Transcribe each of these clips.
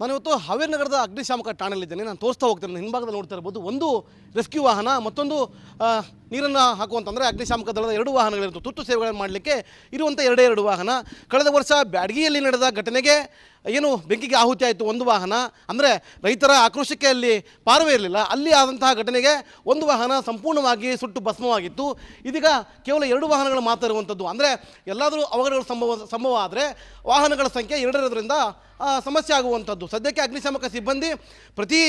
ನಾನಿವತ್ತು ಹಾವೇರಿ ನಗರದ ಅಗ್ನಿಶಾಮಕ ಠಾಣೆಯಲ್ಲಿದ್ದೇನೆ. ನಾನು ತೋರಿಸ್ತಾ ಹೋಗ್ತೇನೆ. ಹಿಂಭಾಗದಲ್ಲಿ ನೋಡ್ತಾ ಇರ್ಬೋದು, ಒಂದು ರೆಸ್ಕ್ಯೂ ವಾಹನ, ಮತ್ತೊಂದು ನೀರನ್ನು ಹಾಕುವಂತಂದರೆ ಅಗ್ನಿಶಾಮಕ ದಳದ ಎರಡು ವಾಹನಗಳಿರುತ್ತೆ. ತುರ್ತು ಸೇವೆಗಳನ್ನು ಮಾಡಲಿಕ್ಕೆ ಇರುವಂಥ ಎರಡು ವಾಹನ. ಕಳೆದ ವರ್ಷ ಬ್ಯಾಡಗಿಯಲ್ಲಿ ನಡೆದ ಘಟನೆಗೆ ಏನು ಬೆಂಕಿಗೆ ಆಹುತಿ ಆಯಿತು ಒಂದು ವಾಹನ. ಅಂದರೆ ರೈತರ ಆಕ್ರೋಶಕ್ಕೆ ಅಲ್ಲಿ ಪಾರವೇ ಇರಲಿಲ್ಲ. ಅಲ್ಲಿ ಆದಂತಹ ಘಟನೆಗೆ ಒಂದು ವಾಹನ ಸಂಪೂರ್ಣವಾಗಿ ಸುಟ್ಟು ಭಸ್ಮವಾಗಿತ್ತು. ಇದೀಗ ಕೇವಲ ಎರಡು ವಾಹನಗಳು ಮಾತ್ರ ಇರುವಂಥದ್ದು. ಅಂದರೆ ಎಲ್ಲಾದರೂ ಅವಘಡಗಳು ಸಂಭವ ಆದರೆ ವಾಹನಗಳ ಸಂಖ್ಯೆ ಎರಡರಿಂದ ಸಮಸ್ಯೆ ಆಗುವಂಥದ್ದು. ಸದ್ಯಕ್ಕೆ ಅಗ್ನಿಶಾಮಕ ಸಿಬ್ಬಂದಿ ಪ್ರತಿ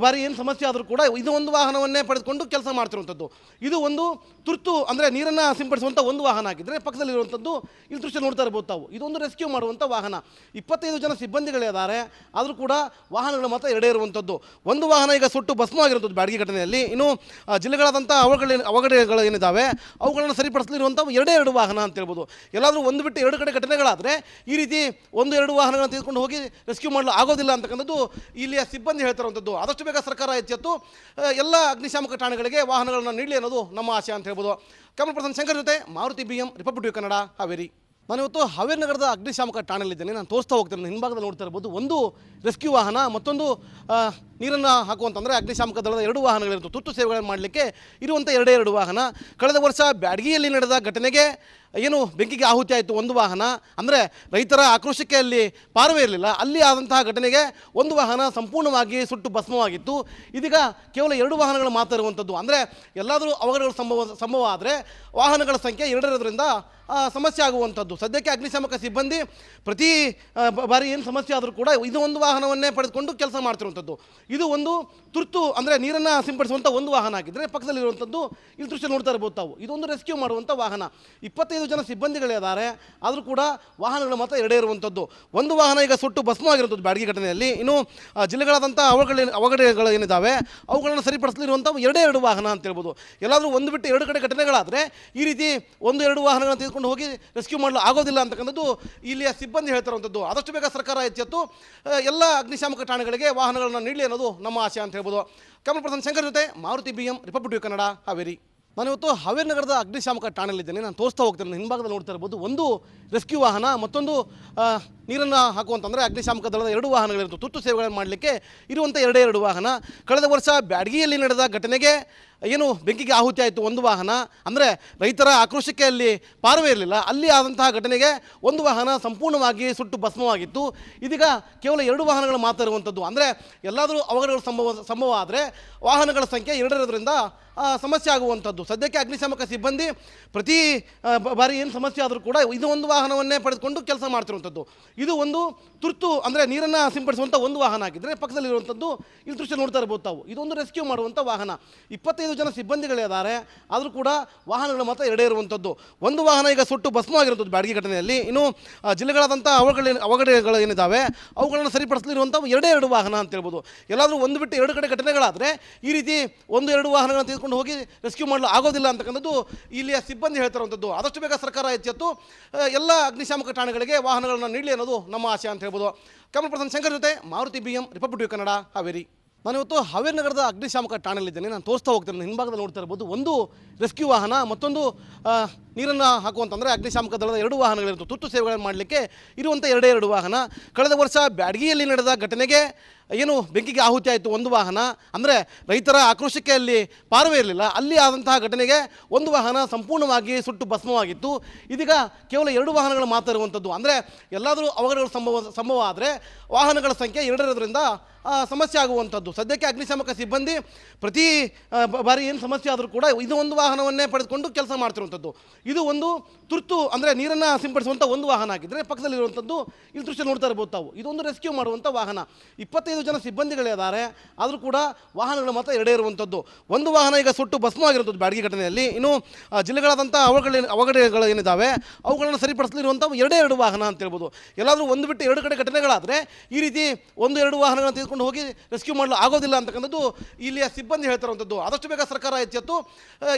ಬಾರಿ ಏನು ಸಮಸ್ಯೆ ಆದರೂ ಕೂಡ ಇದು ಒಂದು ವಾಹನವನ್ನೇ ಪಡೆದುಕೊಂಡು ಕೆಲಸ ಮಾಡ್ತಿರುವಂಥದ್ದು. ಇದು ಒಂದು ತುರ್ತು ಅಂದರೆ ನೀರನ್ನು ಸಿಂಪಡಿಸುವಂಥ ಒಂದು ವಾಹನ ಆಗಿದ್ದರೆ, ಪಕ್ಕದಲ್ಲಿರುವಂಥದ್ದು ಇಲ್ಲಿ ದೃಶ್ಯ ನೋಡ್ತಾ ಇರ್ಬೋದು ತಾವು, ಇದೊಂದು ರೆಸ್ಕ್ಯೂ ಮಾಡುವಂಥ ವಾಹನ. 25 ಜನ ಸಿಬ್ಬಂದಿಗಳಿದ್ದಾರೆ, ಆದರೂ ಕೂಡ ವಾಹನಗಳು ಮಾತ್ರ ಎರಡೇ ಇರುವಂಥದ್ದು. ಒಂದು ವಾಹನ ಈಗ ಸುಟ್ಟು ಭಸ್ಮವಾಗಿರುವಂಥದ್ದು ಬ್ಯಾಡಗಿ ಘಟನೆಯಲ್ಲಿ. ಇನ್ನು ಜಿಲ್ಲೆಗಳಾದಂಥ ಅವಘಡಗಳು ಏನಿದ್ದಾವೆ ಅವುಗಳನ್ನು ಸರಿಪಡಿಸಲಿರುವಂಥ ಎರಡು ವಾಹನ ಅಂತ ಹೇಳ್ಬೋದು. ಎಲ್ಲಾದರೂ ಒಂದು ಬಿಟ್ಟು ಎರಡು ಕಡೆ ಘಟನೆಗಳಾದರೆ ಈ ರೀತಿ ಎರಡು ವಾಹನಗಳನ್ನು ತೆಗೆದುಕೊಂಡು ಹೋಗಿ ರೆಸ್ಕ್ಯೂ ಮಾಡಲು ಆಗೋದಿಲ್ಲ ಅಂತಕ್ಕಂಥದ್ದು ಇಲ್ಲಿಯ ಸಿಬ್ಬಂದಿ ಹೇಳ್ತಿರುವಂಥದ್ದು. ಆದಷ್ಟು ಬೇಗ ಸರ್ಕಾರ ಎಚ್ಚೆತ್ತು ಎಲ್ಲ ಅಗ್ನಿಶಾಮಕ ಠಾಣೆಗಳಿಗೆ ವಾಹನಗಳನ್ನು ನೀಡಲಿ ಅನ್ನೋದು ನಮ್ಮ ಆಶೆ ಅಂತ ಹೇಳ್ಬೋದು. ಕ್ಯಾಮರಾ ಪರ್ಸನ್ ಶಂಕರ್ ಜೊತೆ ಮಾರುತಿ BM, ರಿಪಬ್ಲಿಕ್ ಕನ್ನಡ, ಹಾವೇರಿ. ನಾನಿವತ್ತು ಹಾವೇರಿ ನಗರದ ಅಗ್ನಿಶಾಮಕ ಠಾಣೆಯಲ್ಲಿದ್ದೇನೆ. ನಾನು ತೋರಿಸ್ತಾ ಹೋಗ್ತೇನೆ. ಹಿಂಭಾಗದಲ್ಲಿ ನೋಡ್ತಾ ಇರ್ಬೋದು, ಒಂದು ರೆಸ್ಕ್ಯೂ ವಾಹನ, ಮತ್ತೊಂದು ನೀರನ್ನು ಹಾಕುವಂತಂದರೆ ಅಗ್ನಿಶಾಮಕ ದಳದ ಎರಡು ವಾಹನಗಳಿರುತ್ತೆ. ತುರ್ತು ಸೇವೆಗಳನ್ನು ಮಾಡಲಿಕ್ಕೆ ಇರುವಂಥ ಎರಡು ವಾಹನ. ಕಳೆದ ವರ್ಷ ಬ್ಯಾಡಗಿಯಲ್ಲಿ ನಡೆದ ಘಟನೆಗೆ ಏನು ಬೆಂಕಿಗೆ ಆಹುತಿ ಆಯಿತು ಒಂದು ವಾಹನ. ಅಂದರೆ ರೈತರ ಆಕ್ರೋಶಕ್ಕೆ ಅಲ್ಲಿ ಪಾರವೇ ಇರಲಿಲ್ಲ. ಅಲ್ಲಿ ಆದಂತಹ ಘಟನೆಗೆ ಒಂದು ವಾಹನ ಸಂಪೂರ್ಣವಾಗಿ ಸುಟ್ಟು ಭಸ್ಮವಾಗಿತ್ತು. ಇದೀಗ ಕೇವಲ ಎರಡು ವಾಹನಗಳು ಮಾತ್ರ ಇರುವಂಥದ್ದು. ಅಂದರೆ ಎಲ್ಲಾದರೂ ಅವಘಡಗಳು ಸಂಭವ ಆದರೆ ವಾಹನಗಳ ಸಂಖ್ಯೆ ಎರಡರಿಂದ ಸಮಸ್ಯೆ ಆಗುವಂಥದ್ದು. ಸದ್ಯಕ್ಕೆ ಅಗ್ನಿಶಾಮಕ ಸಿಬ್ಬಂದಿ ಪ್ರತಿ ಬಾರಿ ಏನು ಸಮಸ್ಯೆ ಆದರೂ ಕೂಡ ಇದು ಒಂದು ವಾಹನವನ್ನೇ ಪಡೆದುಕೊಂಡು ಕೆಲಸ ಮಾಡ್ತಿರುವಂಥದ್ದು. ಇದು ಒಂದು ತುರ್ತು ಅಂದರೆ ನೀರನ್ನು ಸಿಂಪಡಿಸುವಂಥ ಒಂದು ವಾಹನ ಆಗಿದ್ದರೆ, ಪಕ್ಕದಲ್ಲಿರುವಂಥದ್ದು ಇಲ್ಲಿ ದೃಶ್ಯ ನೋಡ್ತಾ ಇರ್ಬೋದು ತಾವು, ಇದೊಂದು ರೆಸ್ಕ್ಯೂ ಮಾಡುವಂಥ ವಾಹನ. 25 ಜನ ಸಿಬ್ಬಂದಿಗಳಿದ್ದಾರೆ, ಆದರೂ ಕೂಡ ವಾಹನಗಳು ಮಾತ್ರ ಎರಡೇ ಇರುವಂಥದ್ದು. ಒಂದು ವಾಹನ ಈಗ ಸುಟ್ಟು ಭಸ್ಮವಾಗಿರುವಂಥದ್ದು ಬ್ಯಾಡಗಿ ಘಟನೆಯಲ್ಲಿ. ಇನ್ನು ಜಿಲ್ಲೆಗಳಾದಂಥ ಅವಘಡಗಳು ಏನಿದ್ದಾವೆ ಅವುಗಳನ್ನು ಸರಿಪಡಿಸಲಿರುವಂಥ ಎರಡು ವಾಹನ ಅಂತ ಹೇಳ್ಬೋದು. ಎಲ್ಲಾದರೂ ಒಂದು ಬಿಟ್ಟು ಎರಡು ಕಡೆ ಘಟನೆಗಳಾದರೆ ಈ ರೀತಿ ಎರಡು ವಾಹನಗಳನ್ನು ತೆಗೆದುಕೊಂಡು ಹೋಗಿ ರೆಸ್ಕ್ಯೂ ಮಾಡಲು ಆಗೋದಿಲ್ಲ ಅಂತಕ್ಕಂಥದ್ದು ಇಲ್ಲಿಯ ಸಿಬ್ಬಂದಿ ಹೇಳ್ತಿರುವಂಥದ್ದು. ಆದಷ್ಟು ಬೇಗ ಸರ್ಕಾರ ಎಚ್ಚೆತ್ತು ಎಲ್ಲ ಅಗ್ನಿಶಾಮಕ ಠಾಣೆಗಳಿಗೆ ವಾಹನಗಳನ್ನು ನೀಡಲಿ ಅನ್ನೋದು ನಮ್ಮ ಆಶೆ ಅಂತ ಹೇಳ್ಬೋದು. ಕ್ಯಾಮರಾ ಪರ್ಸನ್ ಶಂಕರ್ ಜೊತೆ ಮಾರುತಿ BM, ರಿಪಬ್ಲಿಕ್ ಕನ್ನಡ, ಹಾವೇರಿ. ನಾನಿವತ್ತು ಹಾವೇರಿ ನಗರದ ಅಗ್ನಿಶಾಮಕ ಠಾಣೆಯಲ್ಲಿದ್ದೇನೆ. ನಾನು ತೋರಿಸ್ತಾ ಹೋಗ್ತೇನೆ. ಹಿಂಭಾಗದಲ್ಲಿ ನೋಡ್ತಾ ಇರ್ಬೋದು, ಒಂದು ರೆಸ್ಕ್ಯೂ ವಾಹನ, ಮತ್ತೊಂದು ನೀರನ್ನು ಹಾಕುವಂತಂದರೆ ಅಗ್ನಿಶಾಮಕ ದಳದ ಎರಡು ವಾಹನಗಳಿರುತ್ತೆ. ತುರ್ತು ಸೇವೆಗಳನ್ನು ಮಾಡಲಿಕ್ಕೆ ಇರುವಂಥ ಎರಡು ವಾಹನ. ಕಳೆದ ವರ್ಷ ಬ್ಯಾಡಗಿಯಲ್ಲಿ ನಡೆದ ಘಟನೆಗೆ ಏನು ಬೆಂಕಿಗೆ ಆಹುತಿ ಆಯಿತು ಒಂದು ವಾಹನ. ಅಂದರೆ ರೈತರ ಆಕ್ರೋಶಕ್ಕೆ ಅಲ್ಲಿ ಪಾರವೇ ಇರಲಿಲ್ಲ. ಅಲ್ಲಿ ಆದಂತಹ ಘಟನೆಗೆ ಒಂದು ವಾಹನ ಸಂಪೂರ್ಣವಾಗಿ ಸುಟ್ಟು ಭಸ್ಮವಾಗಿತ್ತು. ಇದೀಗ ಕೇವಲ ಎರಡು ವಾಹನಗಳು ಮಾತ್ರ ಇರುವಂಥದ್ದು. ಅಂದರೆ ಎಲ್ಲಾದರೂ ಅವಘಡಗಳು ಸಂಭವ ಆದರೆ ವಾಹನಗಳ ಸಂಖ್ಯೆ ಎರಡರಿಂದ ಸಮಸ್ಯೆ ಆಗುವಂಥದ್ದು. ಸದ್ಯಕ್ಕೆ ಅಗ್ನಿಶಾಮಕ ಸಿಬ್ಬಂದಿ ಪ್ರತಿ ಬಾರಿ ಏನು ಸಮಸ್ಯೆ ಆದರೂ ಕೂಡ ಇದು ಒಂದು ವಾಹನವನ್ನೇ ಪಡೆದುಕೊಂಡು ಕೆಲಸ ಮಾಡ್ತಿರುವಂಥದ್ದು. ಇದು ಒಂದು ತುರ್ತು ಅಂದರೆ ನೀರನ್ನು ಸಿಂಪಡಿಸುವಂಥ ಒಂದು ವಾಹನ ಆಗಿದ್ದರೆ, ಪಕ್ಕದಲ್ಲಿರುವಂಥದ್ದು ಇಲ್ಲಿ ದೃಶ್ಯ ನೋಡ್ತಾ ಇರ್ಬೋದು ತಾವು, ಇದೊಂದು ರೆಸ್ಕ್ಯೂ ಮಾಡುವಂಥ ವಾಹನ. 25 ಜನ ಸಿಬ್ಬಂದಿಗಳಿದ್ದಾರೆ, ಆದರೂ ಕೂಡ ವಾಹನಗಳು ಮಾತ್ರ ಎರಡೇ ಇರುವಂಥದ್ದು. ಒಂದು ವಾಹನ ಈಗ ಸುಟ್ಟು ಭಸ್ಮವಾಗಿರುವಂಥದ್ದು ಬ್ಯಾಡಗಿ ಘಟನೆಯಲ್ಲಿ. ಇನ್ನು ಜಿಲ್ಲೆಗಳಾದಂಥ ಅವಘಡಗಳು ಏನಿದ್ದಾವೆ ಅವುಗಳನ್ನು ಸರಿಪಡಿಸಲಿರುವಂಥ ಎರಡು ವಾಹನ ಅಂತ ಹೇಳ್ಬೋದು. ಎಲ್ಲಾದರೂ ಒಂದು ಬಿಟ್ಟು ಎರಡು ಕಡೆ ಘಟನೆಗಳಾದರೆ ಈ ರೀತಿ ಎರಡು ವಾಹನಗಳನ್ನು ತೆಗೆದುಕೊಂಡು ಹೋಗಿ ರೆಸ್ಕ್ಯೂ ಮಾಡಲು ಆಗೋದಿಲ್ಲ ಅಂತಕ್ಕಂಥದ್ದು ಇಲ್ಲಿಯ ಸಿಬ್ಬಂದಿ ಹೇಳ್ತಿರುವಂಥದ್ದು. ಆದಷ್ಟು ಬೇಗ ಸರ್ಕಾರ ಎಚ್ಚೆತ್ತು ಎಲ್ಲ ಅಗ್ನಿಶಾಮಕ ಠಾಣೆಗಳಿಗೆ ವಾಹನಗಳನ್ನು ನೀಡಲಿ ಅನ್ನೋದು ನಮ್ಮ ಆಶೆ ಅಂತ ಹೇಳ್ಬೋದು. ಕ್ಯಾಮರಾ ಪರ್ಸನ್ ಶಂಕರ್ ಜೊತೆ ಮಾರುತಿ BM, ರಿಪಬ್ಲಿಕ್ ಕನ್ನಡ, ಹಾವೇರಿ. ನಾನಿವತ್ತು ಹಾವೇರಿ ನಗರದ ಅಗ್ನಿಶಾಮಕ ಠಾಣೆಯಲ್ಲಿದ್ದೇನೆ. ನಾನು ತೋರಿಸ್ತಾ ಹೋಗ್ತೇನೆ. ಹಿಂಭಾಗದಲ್ಲಿ ನೋಡ್ತಾ ಇರ್ಬೋದು, ಒಂದು ರೆಸ್ಕ್ಯೂ ವಾಹನ, ಮತ್ತೊಂದು ನೀರನ್ನು ಹಾಕುವಂತಂದರೆ ಅಗ್ನಿಶಾಮಕ ದಳದ ಎರಡು ವಾಹನಗಳಿರುತ್ತೆ. ತುರ್ತು ಸೇವೆಗಳನ್ನು ಮಾಡಲಿಕ್ಕೆ ಇರುವಂಥ ಎರಡು ವಾಹನ. ಕಳೆದ ವರ್ಷ ಬ್ಯಾಡಗಿಯಲ್ಲಿ ನಡೆದ ಘಟನೆಗೆ ಏನು ಬೆಂಕಿಗೆ ಆಹುತಿ ಆಯಿತು ಒಂದು ವಾಹನ. ಅಂದರೆ ರೈತರ ಆಕ್ರೋಶಕ್ಕೆ ಅಲ್ಲಿ ಪಾರವೇ ಇರಲಿಲ್ಲ. ಅಲ್ಲಿ ಆದಂತಹ ಘಟನೆಗೆ ಒಂದು ವಾಹನ ಸಂಪೂರ್ಣವಾಗಿ ಸುಟ್ಟು ಭಸ್ಮವಾಗಿತ್ತು. ಇದೀಗ ಕೇವಲ ಎರಡು ವಾಹನಗಳು ಮಾತ್ರ ಇರುವಂಥದ್ದು. ಅಂದರೆ ಎಲ್ಲಾದರೂ ಅವಘಡಗಳು ಸಂಭವ ಆದರೆ ವಾಹನಗಳ ಸಂಖ್ಯೆ ಎರಡರಿಂದ ಸಮಸ್ಯೆ ಆಗುವಂಥದ್ದು. ಸದ್ಯಕ್ಕೆ ಅಗ್ನಿಶಾಮಕ ಸಿಬ್ಬಂದಿ ಪ್ರತಿ ಬಾರಿ ಏನು ಸಮಸ್ಯೆ ಆದರೂ ಕೂಡ ಇದು ಒಂದು ವಾಹನವನ್ನೇ ಪಡೆದುಕೊಂಡು ಕೆಲಸ ಮಾಡ್ತಿರುವಂಥದ್ದು. ಇದು ಒಂದು ತುರ್ತು ಅಂದರೆ ನೀರನ್ನು ಸಿಂಪಡಿಸುವಂಥ ಒಂದು ವಾಹನ ಆಗಿದ್ದರೆ, ಪಕ್ಕದಲ್ಲಿರುವಂಥದ್ದು ಇಲ್ಲಿ ದೃಶ್ಯ ನೋಡ್ತಾ ಇರ್ಬೋದು ತಾವು, ಇದೊಂದು ರೆಸ್ಕ್ಯೂ ಮಾಡುವಂಥ ವಾಹನ. 25 ಜನ ಸಿಬ್ಬಂದಿಗಳಿದ್ದಾರೆ, ಆದರೂ ಕೂಡ ವಾಹನಗಳು ಮಾತ್ರ ಎರಡೇ ಇರುವಂಥದ್ದು. ಒಂದು ವಾಹನ ಈಗ ಸುಟ್ಟು ಭಸ್ಮವಾಗಿರುವಂಥದ್ದು ಬ್ಯಾಡಗಿ ಘಟನೆಯಲ್ಲಿ. ಇನ್ನು ಜಿಲ್ಲೆಗಳಾದಂಥ ಅವಘಡಗಳು ಏನಿದ್ದಾವೆ ಅವುಗಳನ್ನು ಸರಿಪಡಿಸಲಿರುವಂಥ ಎರಡು ವಾಹನ ಅಂತ ಹೇಳ್ಬೋದು. ಎಲ್ಲಾದರೂ ಒಂದು ಬಿಟ್ಟು ಎರಡು ಕಡೆ ಘಟನೆಗಳಾದರೆ ಈ ರೀತಿ ಎರಡು ವಾಹನಗಳನ್ನು ತೆಗೆದುಕೊಂಡು ಹೋಗಿ ರೆಸ್ಕ್ಯೂ ಮಾಡಲು ಆಗೋದಿಲ್ಲ ಅಂತಕ್ಕಂಥದ್ದು ಇಲ್ಲಿಯ ಸಿಬ್ಬಂದಿ ಹೇಳ್ತಿರುವಂಥದ್ದು. ಆದಷ್ಟು ಬೇಗ ಸರ್ಕಾರ ಎಚ್ಚೆತ್ತು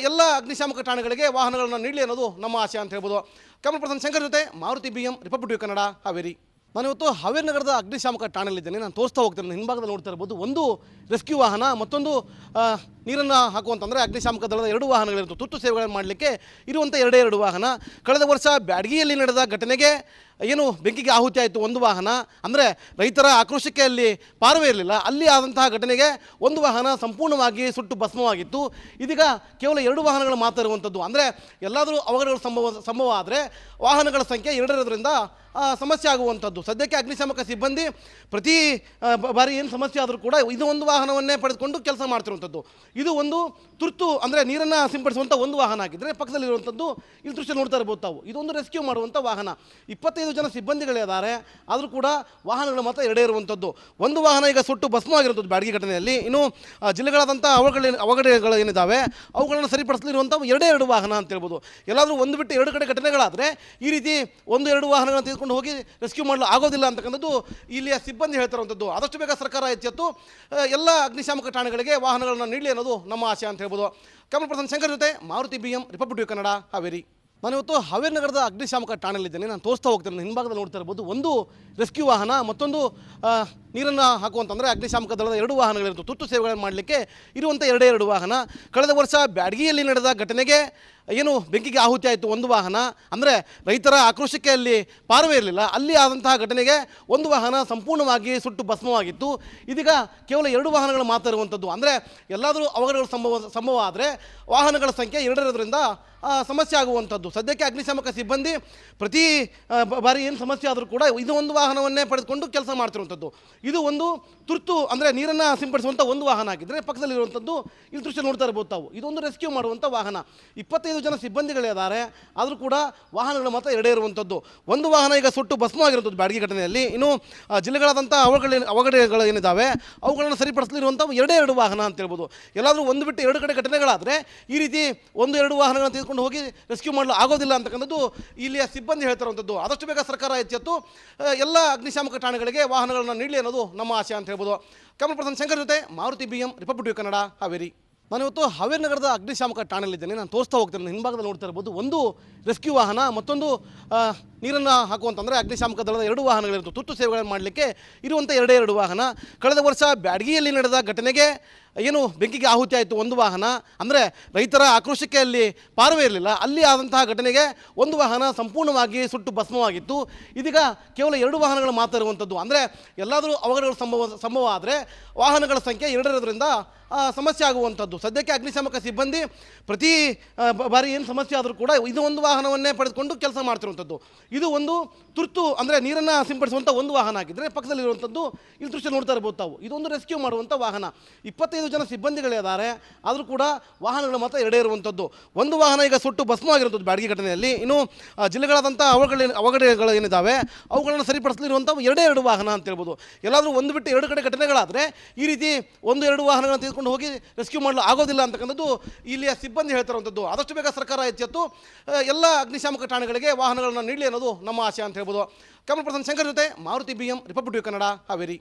ಎಲ್ಲ ಅಗ್ನಿಶಾಮಕ ಠಾಣೆಗಳಿಗೆ ವಾಹನಗಳನ್ನು ನೀಡಲಿ ಅನ್ನೋದು ನಮ್ಮ ಆಶೆ ಅಂತ ಹೇಳ್ಬೋದು. ಕ್ಯಾಮರಾ ಪರ್ಸನ್ ಶಂಕರ್ ಜೊತೆ ಮಾರುತಿ BM, ರಿಪಬ್ಲಿಕ್ ಕನ್ನಡ, ಹಾವೇರಿ. ನಾನಿವತ್ತು ಹಾವೇರಿ ನಗರದ ಅಗ್ನಿಶಾಮಕ ಠಾಣೆಯಲ್ಲಿದ್ದೇನೆ. ನಾನು ತೋರಿಸ್ತಾ ಹೋಗ್ತೇನೆ. ಹಿಂಭಾಗದಲ್ಲಿ ನೋಡ್ತಾ ಇರ್ಬೋದು, ಒಂದು ರೆಸ್ಕ್ಯೂ ವಾಹನ, ಮತ್ತೊಂದು ನೀರನ್ನು ಹಾಕುವಂತಂದರೆ ಅಗ್ನಿಶಾಮಕ ದಳದ ಎರಡು ವಾಹನಗಳಿರುತ್ತೆ. ತುರ್ತು ಸೇವೆಗಳನ್ನು ಮಾಡಲಿಕ್ಕೆ ಇರುವಂಥ ಎರಡು ವಾಹನ. ಕಳೆದ ವರ್ಷ ಬ್ಯಾಡಗಿಯಲ್ಲಿ ನಡೆದ ಘಟನೆಗೆ ಏನು ಬೆಂಕಿಗೆ ಆಹುತಿ ಆಯಿತು ಒಂದು ವಾಹನ, ಅಂದರೆ ರೈತರ ಆಕ್ರೋಶಕ್ಕೆ ಅಲ್ಲಿ ಪಾರವೇ ಇರಲಿಲ್ಲ. ಅಲ್ಲಿ ಆದಂತಹ ಘಟನೆಗೆ ಒಂದು ವಾಹನ ಸಂಪೂರ್ಣವಾಗಿ ಸುಟ್ಟು ಭಸ್ಮವಾಗಿತ್ತು. ಇದೀಗ ಕೇವಲ 2 ವಾಹನಗಳು ಮಾತ್ರ ಇರುವಂಥದ್ದು. ಅಂದರೆ ಎಲ್ಲಾದರೂ ಅವಘಡಗಳು ಸಂಭವ ಆದರೆ ವಾಹನಗಳ ಸಂಖ್ಯೆ 2 ಇರೋದ್ರಿಂದ ಸಮಸ್ಯೆ ಆಗುವಂಥದ್ದು. ಸದ್ಯಕ್ಕೆ ಅಗ್ನಿಶಾಮಕ ಸಿಬ್ಬಂದಿ ಪ್ರತಿ ಬಾರಿ ಏನು ಸಮಸ್ಯೆ ಆದರೂ ಕೂಡ ಇದು ಒಂದು ವಾಹನವನ್ನೇ ಪಡೆದುಕೊಂಡು ಕೆಲಸ ಮಾಡ್ತಿರುವಂಥದ್ದು. ಇದು ಒಂದು ತುರ್ತು ಅಂದರೆ ನೀರನ್ನು ಸಿಂಪಡಿಸುವಂಥ ಒಂದು ವಾಹನ ಆಗಿದ್ದರೆ, ಪಕ್ಕದಲ್ಲಿರುವಂಥದ್ದು ಇಲ್ಲಿ ದೃಶ್ಯ ನೋಡ್ತಾ ಇರ್ಬೋದು ತಾವು, ಇದೊಂದು ರೆಸ್ಕ್ಯೂ ಮಾಡುವಂಥ ವಾಹನ. 25 ಜನ ಸಿಬ್ಬಂದಿಗಳಿದ್ದಾರೆ, ಆದರೂ ಕೂಡ ವಾಹನಗಳು ಮಾತ್ರ 2 ಇರುವಂಥದ್ದು. ಒಂದು ವಾಹನ ಈಗ ಸುಟ್ಟು ಭಸ್ಮವಾಗಿರುವಂಥದ್ದು ಬ್ಯಾಡಗಿ ಘಟನೆಯಲ್ಲಿ. ಇನ್ನು ಜಿಲ್ಲೆಗಳಾದಂಥ ಅವಘಡಗಳು ಏನಿದ್ದಾವೆ ಅವುಗಳನ್ನು ಸರಿಪಡಿಸಲಿರುವಂಥ 2 ವಾಹನ ಅಂತ ಹೇಳ್ಬೋದು. ಎಲ್ಲಾದರೂ ಒಂದು ಬಿಟ್ಟು 2 ಕಡೆ ಘಟನೆಗಳಾದರೆ ಈ ರೀತಿ 1-2 ವಾಹನಗಳನ್ನು ತೆಗೆದುಕೊಂಡು ಹೋಗಿ ರೆಸ್ಕ್ಯೂ ಮಾಡಲು ಆಗೋದಿಲ್ಲ ಅಂತಕ್ಕಂಥದ್ದು ಇಲ್ಲಿಯ ಸಿಬ್ಬಂದಿ ಹೇಳ್ತಿರುವಂಥದ್ದು. ಆದಷ್ಟು ಬೇಗ ಸರ್ಕಾರ ಎಚ್ಚೆತ್ತು ಎಲ್ಲ ಅಗ್ನಿಶಾಮಕ ಠಾಣೆಗಳಿಗೆ ವಾಹನಗಳನ್ನು ನೀಡಲಿ ಅನ್ನೋದು ನಮ್ಮ ಆಶೆ ಅಂತ ಹೇಳ್ಬೋದು. ಕ್ಯಾಮರಾ ಪರ್ಸನ್ ಶಂಕರ್ ಜೊತೆ ಮಾರುತಿ BM, ರಿಪಬ್ಲಿಕ್ ಕನ್ನಡ, ಹಾವೇರಿ. ನಾನಿವತ್ತು ಹಾವೇರಿ ನಗರದ ಅಗ್ನಿಶಾಮಕ ಠಾಣೆಯಲ್ಲಿದ್ದೇನೆ. ನಾನು ತೋರಿಸ್ತಾ ಹೋಗ್ತೇನೆ, ಹಿಂಭಾಗದಲ್ಲಿ ನೋಡ್ತಾ ಇರ್ಬೋದು ಒಂದು ರೆಸ್ಕ್ಯೂ ವಾಹನ, ಮತ್ತೊಂದು ನೀರನ್ನು ಹಾಕುವಂತಂದರೆ ಅಗ್ನಿಶಾಮಕ ದಳದ 2 ವಾಹನಗಳಿರುತ್ತೆ. ತುರ್ತು ಸೇವೆಗಳನ್ನು ಮಾಡಲಿಕ್ಕೆ ಇರುವಂಥ 2 ವಾಹನ. ಕಳೆದ ವರ್ಷ ಬ್ಯಾಡಗಿಯಲ್ಲಿ ನಡೆದ ಘಟನೆಗೆ ಏನು ಬೆಂಕಿಗೆ ಆಹುತಿ ಆಯಿತು ಒಂದು ವಾಹನ, ಅಂದರೆ ರೈತರ ಆಕ್ರೋಶಕ್ಕೆ ಅಲ್ಲಿ ಪಾರವೇ ಇರಲಿಲ್ಲ. ಅಲ್ಲಿ ಆದಂತಹ ಘಟನೆಗೆ ಒಂದು ವಾಹನ ಸಂಪೂರ್ಣವಾಗಿ ಸುಟ್ಟು ಭಸ್ಮವಾಗಿತ್ತು. ಇದೀಗ ಕೇವಲ 2 ವಾಹನಗಳು ಮಾತ್ರ ಇರುವಂಥದ್ದು. ಅಂದರೆ ಎಲ್ಲಾದರೂ ಅವಘಡಗಳು ಸಂಭವ ಆದರೆ ವಾಹನಗಳ ಸಂಖ್ಯೆ 2 ಇರೋದ್ರಿಂದ ಸಮಸ್ಯೆ ಆಗುವಂಥದ್ದು. ಸದ್ಯಕ್ಕೆ ಅಗ್ನಿಶಾಮಕ ಸಿಬ್ಬಂದಿ ಪ್ರತಿ ಬಾರಿ ಏನು ಸಮಸ್ಯೆ ಆದರೂ ಕೂಡ ಇದು ಒಂದು ವಾಹನವನ್ನೇ ಪಡೆದುಕೊಂಡು ಕೆಲಸ ಮಾಡ್ತಿರುವಂಥದ್ದು. ಇದು ಒಂದು ತುರ್ತು ಅಂದರೆ ನೀರನ್ನು ಸಿಂಪಡಿಸುವಂಥ ಒಂದು ವಾಹನ ಆಗಿದ್ದರೆ, ಪಕ್ಕದಲ್ಲಿರುವಂಥದ್ದು ಇಲ್ಲಿ ದೃಶ್ಯ ನೋಡ್ತಾ ಇರ್ಬೋದು ತಾವು, ಇದೊಂದು ರೆಸ್ಕ್ಯೂ ಮಾಡುವಂಥ ವಾಹನ. 25 ಜನ ಸಿಬ್ಬಂದಿಗಳಿದ್ದಾರೆ, ಆದರೂ ಕೂಡ ವಾಹನಗಳು ಮಾತ್ರ 2 ಇರುವಂಥದ್ದು. ಒಂದು ವಾಹನ ಈಗ ಸುಟ್ಟು ಭಸ್ಮವಾಗಿರುವಂಥದ್ದು ಬ್ಯಾಡಗಿ ಘಟನೆಯಲ್ಲಿ. ಇನ್ನು ಜಿಲ್ಲೆಗಳಾದಂಥ ಅವಘಡಗಳು ಏನಿದ್ದಾವೆ ಅವುಗಳನ್ನು ಸರಿಪಡಿಸಲಿರುವಂಥ 2 ವಾಹನ ಅಂತ ಹೇಳ್ಬೋದು. ಎಲ್ಲಾದರೂ ಒಂದು ಬಿಟ್ಟು 2 ಕಡೆ ಘಟನೆಗಳಾದರೆ ಈ ರೀತಿ 1-2 ವಾಹನಗಳನ್ನು ತೆಗೆದುಕೊಂಡು ಹೋಗಿ ರೆಸ್ಕ್ಯೂ ಮಾಡಲು ಆಗೋದಿಲ್ಲ ಅಂತಕ್ಕಂಥದ್ದು ಇಲ್ಲಿಯ ಸಿಬ್ಬಂದಿ ಹೇಳ್ತಿರುವಂಥದ್ದು. ಆದಷ್ಟು ಬೇಗ ಸರ್ಕಾರ ಎಚ್ಚೆತ್ತು ಎಲ್ಲ ಅಗ್ನಿಶಾಮಕ ಠಾಣೆಗಳಿಗೆ ವಾಹನಗಳನ್ನು ನೀಡಲಿ ಅನ್ನೋದು ನಮ್ಮ ಆಶೆ ಅಂತ ಹೇಳ್ಬೋದು. ಕ್ಯಾಮರಾ ಪರ್ಸನ್ ಶಂಕರ್ ಜೊತೆ ಮಾರುತಿ BM, ರಿಪಬ್ಲಿಕ್ ಕನ್ನಡ, ಹಾವೇರಿ. ನಾನಿವತ್ತು ಹಾವೇರಿ ನಗರದ ಅಗ್ನಿಶಾಮಕ ಠಾಣೆಯಲ್ಲಿದ್ದೇನೆ. ನಾನು ತೋರಿಸ್ತಾ ಹೋಗ್ತೇನೆ, ಹಿಂಭಾಗದಲ್ಲಿ ನೋಡ್ತಾ ಇರ್ಬೋದು ಒಂದು ರೆಸ್ಕ್ಯೂ ವಾಹನ, ಮತ್ತೊಂದು ನೀರನ್ನು ಹಾಕುವಂತಂದರೆ ಅಗ್ನಿಶಾಮಕ ದಳದ 2 ವಾಹನಗಳಿರುತ್ತೆ. ತುರ್ತು ಸೇವೆಗಳನ್ನು ಮಾಡಲಿಕ್ಕೆ ಇರುವಂಥ 2 ವಾಹನ. ಕಳೆದ ವರ್ಷ ಬ್ಯಾಡಗಿಯಲ್ಲಿ ನಡೆದ ಘಟನೆಗೆ ಏನು ಬೆಂಕಿಗೆ ಆಹುತಿ ಆಯಿತು ಒಂದು ವಾಹನ, ಅಂದರೆ ರೈತರ ಆಕ್ರೋಶಕ್ಕೆ ಅಲ್ಲಿ ಪಾರವೇ ಇರಲಿಲ್ಲ. ಅಲ್ಲಿ ಆದಂತಹ ಘಟನೆಗೆ ಒಂದು ವಾಹನ ಸಂಪೂರ್ಣವಾಗಿ ಸುಟ್ಟು ಭಸ್ಮವಾಗಿತ್ತು. ಇದೀಗ ಕೇವಲ 2 ವಾಹನಗಳು ಮಾತ್ರ ಇರುವಂಥದ್ದು. ಅಂದರೆ ಎಲ್ಲಾದರೂ ಅವಘಡಗಳು ಸಂಭವ ಆದರೆ ವಾಹನಗಳ ಸಂಖ್ಯೆ 2 ಇರೋದ್ರಿಂದ ಸಮಸ್ಯೆ ಆಗುವಂಥದ್ದು. ಸದ್ಯಕ್ಕೆ ಅಗ್ನಿಶಾಮಕ ಸಿಬ್ಬಂದಿ ಪ್ರತಿ ಬಾರಿ ಏನು ಸಮಸ್ಯೆ ಆದರೂ ಕೂಡ ಇದು ಒಂದು ವಾಹನವನ್ನೇ ಪಡೆದುಕೊಂಡು ಕೆಲಸ ಮಾಡ್ತಿರುವಂಥದ್ದು. ಇದು ಒಂದು ತುರ್ತು ಅಂದರೆ ನೀರನ್ನು ಸಿಂಪಡಿಸುವಂಥ ಒಂದು ವಾಹನ ಆಗಿದ್ದರೆ, ಪಕ್ಕದಲ್ಲಿರುವಂಥದ್ದು ಇಲ್ಲಿ ದೃಶ್ಯ ನೋಡ್ತಾ ಇರ್ಬೋದು ತಾವು, ಇದೊಂದು ರೆಸ್ಕ್ಯೂ ಮಾಡುವಂಥ ವಾಹನ. 25 ಜನ ಸಿಬ್ಬಂದಿಗಳಿದ್ದಾರೆ, ಆದರೂ ಕೂಡ ವಾಹನಗಳು ಮಾತ್ರ 2 ಇರುವಂಥದ್ದು. ಒಂದು ವಾಹನ ಈಗ ಸುಟ್ಟು ಭಸ್ಮವಾಗಿರುವಂಥದ್ದು ಬ್ಯಾಡಗಿ ಘಟನೆಯಲ್ಲಿ. ಇನ್ನು ಜಿಲ್ಲೆಗಳಾದಂಥ ಅವಘಡಗಳು ಏನಿದ್ದಾವೆ ಅವುಗಳನ್ನು ಸರಿಪಡಿಸಲಿರುವಂಥ 2 ವಾಹನ ಅಂತ ಹೇಳ್ಬೋದು. ಎಲ್ಲಾದರೂ ಒಂದು ಬಿಟ್ಟು 2 ಕಡೆ ಘಟನೆಗಳಾದರೆ ಈ ರೀತಿ 1-2 ವಾಹನಗಳನ್ನು ತೆಗೆದುಕೊಂಡು ಹೋಗಿ ರೆಸ್ಕ್ಯೂ ಮಾಡಲು ಆಗೋದಿಲ್ಲ ಅಂತಕ್ಕಂಥದ್ದು ಇಲ್ಲಿಯ ಸಿಬ್ಬಂದಿ ಹೇಳ್ತಿರುವಂಥದ್ದು. ಆದಷ್ಟು ಬೇಗ ಸರ್ಕಾರ ಎಚ್ಚೆತ್ತು ಎಲ್ಲ ಅಗ್ನಿಶಾಮಕ ಠಾಣೆಗಳಿಗೆ ವಾಹನಗಳನ್ನು ನೀಡಲಿ ಅನ್ನೋದು ನಮ್ಮ ಆಶೆ ಅಂತ ಹೇಳ್ಬೋದು. ಕ್ಯಾಮರಾ ಪರ್ಸನ್ ಶಂಕರ್ ಜೊತೆ ಮಾರುತಿ BM, ರಿಪಬ್ಲಿಕ್ ಕನ್ನಡ, ಹಾವೇರಿ.